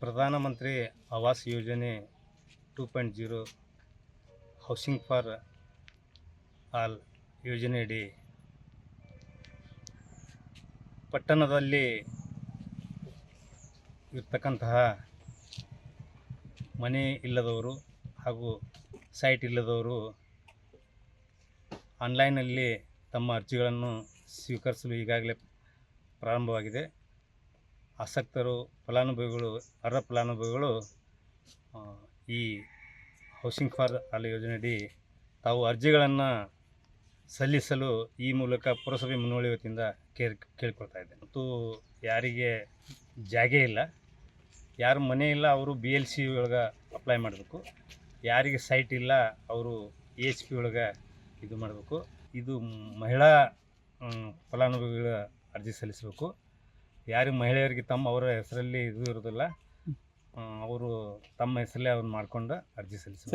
ಪ್ರಧಾನಮಂತ್ರಿ ಆವಾಸ್ ಯೋಜನೆ 2.0 housing for all ಯೋಜನೆಯಡಿ ಪಟ್ಟಣದಲ್ಲಿ ಇರ್ತಕ್ಕಂತಹ ಮನೆ ಇಲ್ಲದವರು ಹಾಗೂ ಸೈಟ್ ಇಲ್ಲದವರು ಆನ್ಲೈನಲ್ಲಿ ತಮ್ಮ ಅರ್ಜಿಗಳನ್ನು ಸ್ವೀಕರಿಸಲು ಈಗಾಗಲೇ ಪ್ರಾರಂಭವಾಗಿದೆ. ಆಸಕ್ತರು ಅರ್ಹ ಫಲಾನುಭವಿಗಳು ಈ ಹೌಸಿಂಗ್ ಫಾರ್ ಆಲ್ ಯೋಜನೆಯಡಿ ತಾವು ಅರ್ಜಿಗಳನ್ನು ಸಲ್ಲಿಸಲು ಈ ಮೂಲಕ ಪುರಸಭೆ ಮುನ್ನೋಳಿ ವತಿಯಿಂದ ಕೇಳಿಕೊಳ್ತಾ ಇದ್ದೇನೆ. ಮತ್ತು ಯಾರಿಗೆ ಜಾಗೆ ಇಲ್ಲ, ಯಾರು ಮನೆ ಇಲ್ಲ ಅವರು BLC ಒಳಗೆ ಅಪ್ಲೈ ಮಾಡಬೇಕು. ಯಾರಿಗೆ ಸೈಟ್ ಇಲ್ಲ ಅವರು HP ಒಳಗೆ ಇದು ಮಾಡಬೇಕು. ಇದು ಮಹಿಳಾ ಫಲಾನುಭವಿಗಳ ಅರ್ಜಿ ಸಲ್ಲಿಸಬೇಕು. ಯಾರಿಗೆ ಮಹಿಳೆಯರಿಗೆ ಅವರ ಹೆಸರಲ್ಲಿ ಇದು ಇರೋದಿಲ್ಲ, ಅವರು ತಮ್ಮ ಹೆಸರಲ್ಲೇ ಅವ್ರು ಮಾಡ್ಕೊಂಡು ಅರ್ಜಿ ಸಲ್ಲಿಸಬೇಕು.